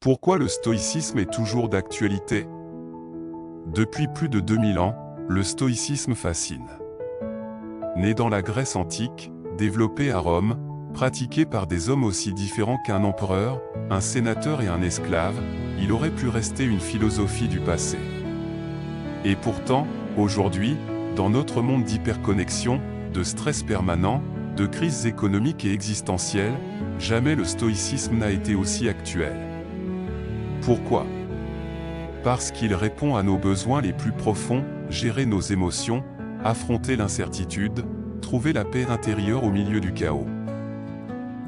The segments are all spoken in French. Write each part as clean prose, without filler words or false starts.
Pourquoi le stoïcisme est toujours d'actualité? Depuis plus de 2000 ans, le stoïcisme fascine. Né dans la Grèce antique, développé à Rome, pratiqué par des hommes aussi différents qu'un empereur, un sénateur et un esclave, il aurait pu rester une philosophie du passé. Et pourtant, aujourd'hui, dans notre monde d'hyperconnexion, de stress permanent, de crises économiques et existentielles, jamais le stoïcisme n'a été aussi actuel. Pourquoi? Parce qu'il répond à nos besoins les plus profonds, gérer nos émotions, affronter l'incertitude, trouver la paix intérieure au milieu du chaos.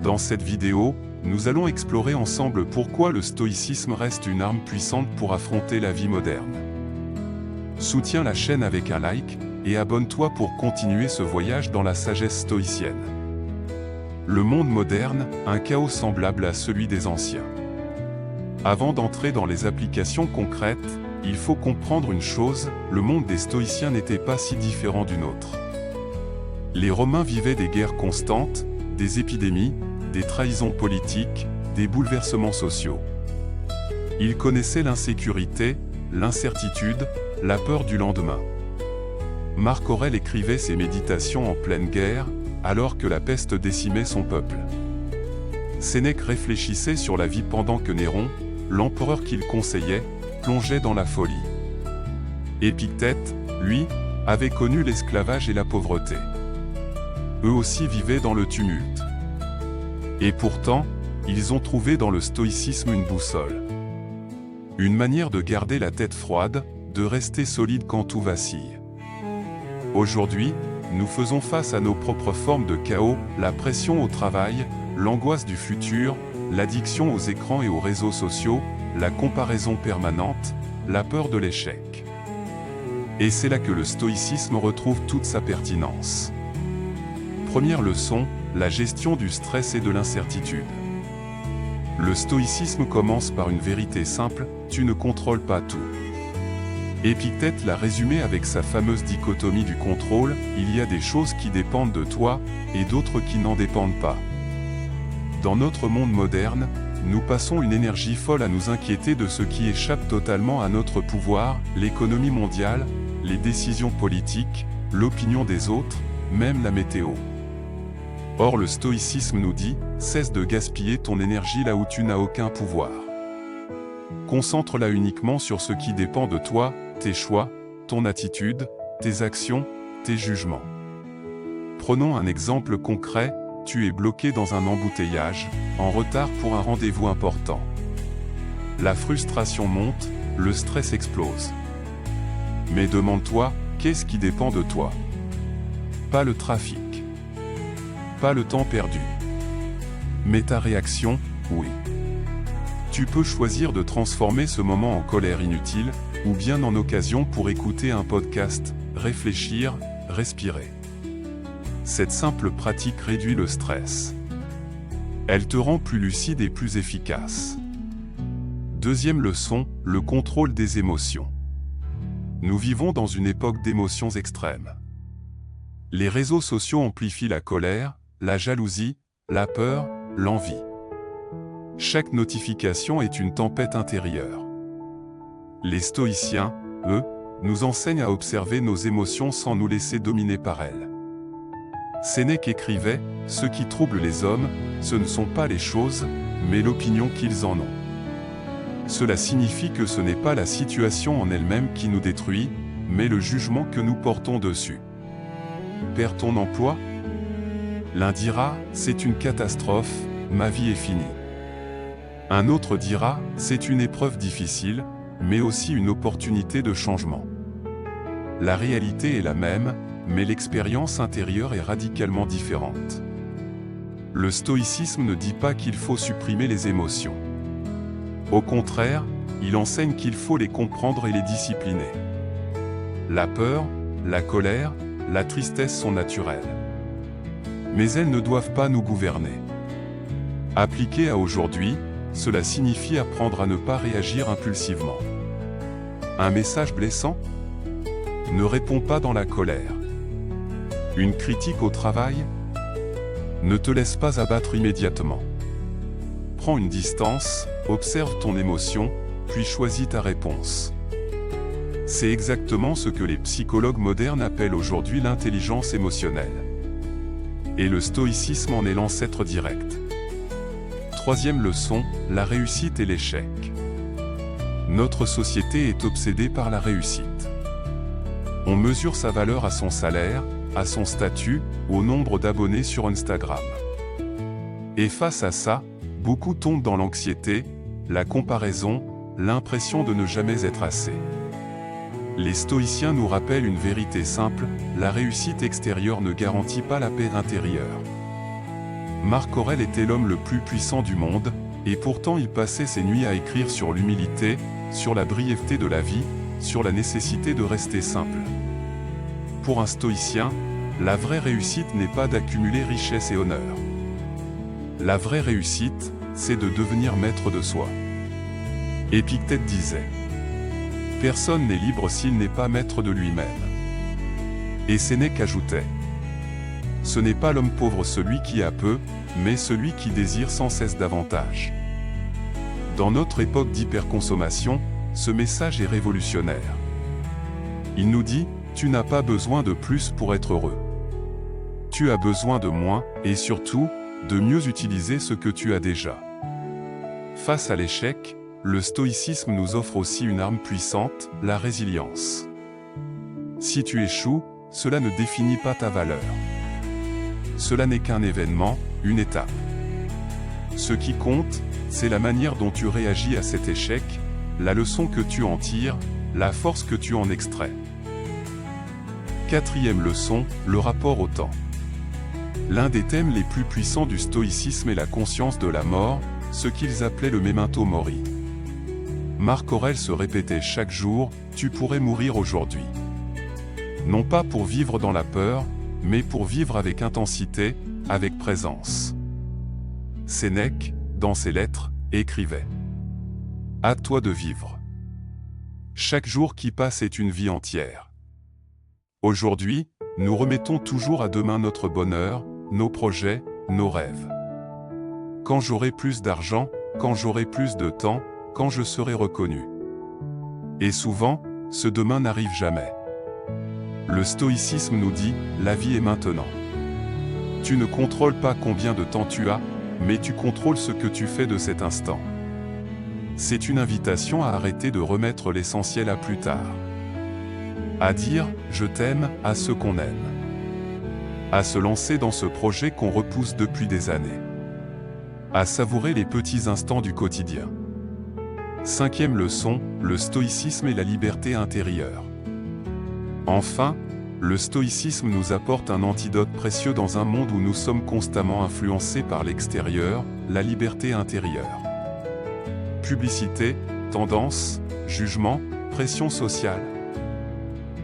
Dans cette vidéo, nous allons explorer ensemble pourquoi le stoïcisme reste une arme puissante pour affronter la vie moderne. Soutiens la chaîne avec un like, et abonne-toi pour continuer ce voyage dans la sagesse stoïcienne. Le monde moderne, un chaos semblable à celui des anciens. Avant d'entrer dans les applications concrètes, il faut comprendre une chose, le monde des stoïciens n'était pas si différent du nôtre. Les Romains vivaient des guerres constantes, des épidémies, des trahisons politiques, des bouleversements sociaux. Ils connaissaient l'insécurité, l'incertitude, la peur du lendemain. Marc Aurèle écrivait ses méditations en pleine guerre, alors que la peste décimait son peuple. Sénèque réfléchissait sur la vie pendant que Néron, l'empereur qu'il conseillait, plongeait dans la folie. Épictète, lui, avait connu l'esclavage et la pauvreté. Eux aussi vivaient dans le tumulte. Et pourtant, ils ont trouvé dans le stoïcisme une boussole. Une manière de garder la tête froide, de rester solide quand tout vacille. Aujourd'hui, nous faisons face à nos propres formes de chaos, la pression au travail, l'angoisse du futur, l'addiction aux écrans et aux réseaux sociaux, la comparaison permanente, la peur de l'échec. Et c'est là que le stoïcisme retrouve toute sa pertinence. Première leçon, la gestion du stress et de l'incertitude. Le stoïcisme commence par une vérité simple, tu ne contrôles pas tout. Épictète l'a résumé avec sa fameuse dichotomie du contrôle, il y a des choses qui dépendent de toi, et d'autres qui n'en dépendent pas. Dans notre monde moderne, nous passons une énergie folle à nous inquiéter de ce qui échappe totalement à notre pouvoir, l'économie mondiale, les décisions politiques, l'opinion des autres, même la météo. Or le stoïcisme nous dit, cesse de gaspiller ton énergie là où tu n'as aucun pouvoir. Concentre-la uniquement sur ce qui dépend de toi, tes choix, ton attitude, tes actions, tes jugements. Prenons un exemple concret, tu es bloqué dans un embouteillage, en retard pour un rendez-vous important. La frustration monte, le stress explose. Mais demande-toi, qu'est-ce qui dépend de toi? Pas le trafic. Pas le temps perdu. Mais ta réaction, oui. Tu peux choisir de transformer ce moment en colère inutile, ou bien en occasion pour écouter un podcast, réfléchir, respirer. Cette simple pratique réduit le stress. Elle te rend plus lucide et plus efficace. Deuxième leçon, le contrôle des émotions. Nous vivons dans une époque d'émotions extrêmes. Les réseaux sociaux amplifient la colère, la jalousie, la peur, l'envie. Chaque notification est une tempête intérieure. Les stoïciens, eux, nous enseignent à observer nos émotions sans nous laisser dominer par elles. Sénèque écrivait, « Ce qui trouble les hommes, ce ne sont pas les choses, mais l'opinion qu'ils en ont. » Cela signifie que ce n'est pas la situation en elle-même qui nous détruit, mais le jugement que nous portons dessus. Perds ton emploi? L'un dira, c'est une catastrophe, ma vie est finie. Un autre dira, c'est une épreuve difficile, mais aussi une opportunité de changement. La réalité est la même, mais l'expérience intérieure est radicalement différente. Le stoïcisme ne dit pas qu'il faut supprimer les émotions. Au contraire, il enseigne qu'il faut les comprendre et les discipliner. La peur, la colère, la tristesse sont naturelles. Mais elles ne doivent pas nous gouverner. Appliqué à aujourd'hui, cela signifie apprendre à ne pas réagir impulsivement. Un message blessant? Ne réponds pas dans la colère. Une critique au travail? Ne te laisse pas abattre immédiatement. Prends une distance, observe ton émotion, puis choisis ta réponse. C'est exactement ce que les psychologues modernes appellent aujourd'hui l'intelligence émotionnelle. Et le stoïcisme en est l'ancêtre direct. Troisième leçon, la réussite et l'échec. Notre société est obsédée par la réussite. On mesure sa valeur à son salaire, à son statut, au nombre d'abonnés sur Instagram. Et face à ça, beaucoup tombent dans l'anxiété, la comparaison, l'impression de ne jamais être assez. Les stoïciens nous rappellent une vérité simple, la réussite extérieure ne garantit pas la paix intérieure. Marc Aurèle était l'homme le plus puissant du monde, et pourtant il passait ses nuits à écrire sur l'humilité, sur la brièveté de la vie, sur la nécessité de rester simple. Pour un stoïcien, la vraie réussite n'est pas d'accumuler richesse et honneur. La vraie réussite, c'est de devenir maître de soi. Épictète disait « Personne n'est libre s'il n'est pas maître de lui-même. » Et Sénèque ajoutait « Ce n'est pas l'homme pauvre celui qui a peu, mais celui qui désire sans cesse davantage. » Dans notre époque d'hyperconsommation, ce message est révolutionnaire. Il nous dit « Tu n'as pas besoin de plus pour être heureux. Tu as besoin de moins, et surtout, de mieux utiliser ce que tu as déjà. » Face à l'échec, le stoïcisme nous offre aussi une arme puissante, la résilience. Si tu échoues, cela ne définit pas ta valeur. Cela n'est qu'un événement, une étape. Ce qui compte, c'est la manière dont tu réagis à cet échec, la leçon que tu en tires, la force que tu en extrais. Quatrième leçon, le rapport au temps. L'un des thèmes les plus puissants du stoïcisme est la conscience de la mort, ce qu'ils appelaient le memento mori. Marc Aurèle se répétait chaque jour, « Tu pourrais mourir aujourd'hui. » Non pas pour vivre dans la peur, mais pour vivre avec intensité, avec présence. Sénèque, dans ses lettres, écrivait « À toi de vivre. Chaque jour qui passe est une vie entière. » Aujourd'hui, nous remettons toujours à demain notre bonheur, nos projets, nos rêves. Quand j'aurai plus d'argent, quand j'aurai plus de temps, quand je serai reconnu. Et souvent, ce demain n'arrive jamais. Le stoïcisme nous dit, la vie est maintenant. Tu ne contrôles pas combien de temps tu as, mais tu contrôles ce que tu fais de cet instant. C'est une invitation à arrêter de remettre l'essentiel à plus tard. À dire « je t'aime » à ceux qu'on aime. À se lancer dans ce projet qu'on repousse depuis des années. À savourer les petits instants du quotidien. Cinquième leçon, le stoïcisme et la liberté intérieure. Enfin, le stoïcisme nous apporte un antidote précieux dans un monde où nous sommes constamment influencés par l'extérieur, la liberté intérieure. Publicité, tendance, jugement, pression sociale.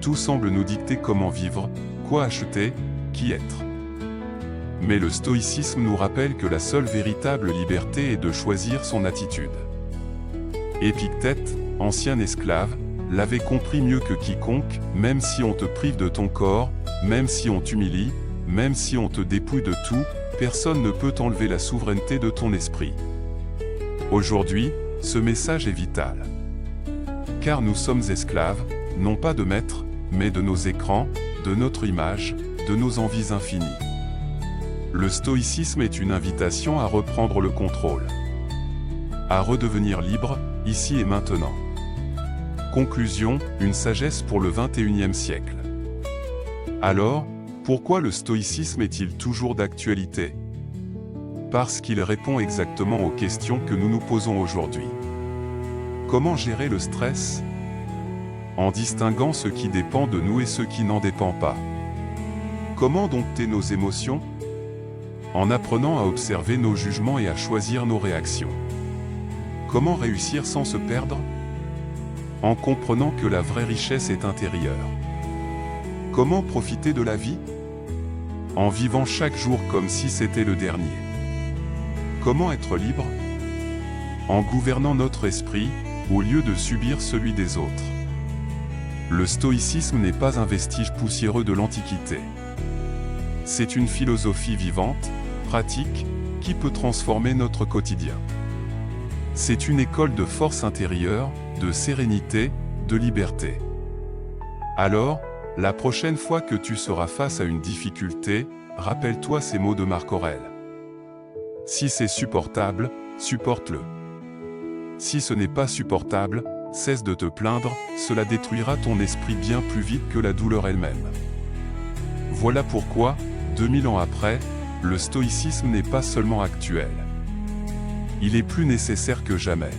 Tout semble nous dicter comment vivre, quoi acheter, qui être. Mais le stoïcisme nous rappelle que la seule véritable liberté est de choisir son attitude. Épictète, ancien esclave, l'avait compris mieux que quiconque, même si on te prive de ton corps, même si on t'humilie, même si on te dépouille de tout, personne ne peut t'enlever la souveraineté de ton esprit. Aujourd'hui, ce message est vital. Car nous sommes esclaves, non pas de maîtres, mais de nos écrans, de notre image, de nos envies infinies. Le stoïcisme est une invitation à reprendre le contrôle. À redevenir libre, ici et maintenant. Conclusion, une sagesse pour le XXIe siècle. Alors, pourquoi le stoïcisme est-il toujours d'actualité? Parce qu'il répond exactement aux questions que nous nous posons aujourd'hui. Comment gérer le stress? En distinguant ce qui dépend de nous et ce qui n'en dépend pas. Comment dompter nos émotions? En apprenant à observer nos jugements et à choisir nos réactions. Comment réussir sans se perdre? En comprenant que la vraie richesse est intérieure. Comment profiter de la vie? En vivant chaque jour comme si c'était le dernier. Comment être libre? En gouvernant notre esprit, au lieu de subir celui des autres. Le stoïcisme n'est pas un vestige poussiéreux de l'Antiquité. C'est une philosophie vivante, pratique, qui peut transformer notre quotidien. C'est une école de force intérieure, de sérénité, de liberté. Alors, la prochaine fois que tu seras face à une difficulté, rappelle-toi ces mots de Marc Aurèle. Si c'est supportable, supporte-le. Si ce n'est pas supportable, cesse de te plaindre, cela détruira ton esprit bien plus vite que la douleur elle-même. Voilà pourquoi, 2000 ans après, le stoïcisme n'est pas seulement actuel. Il est plus nécessaire que jamais.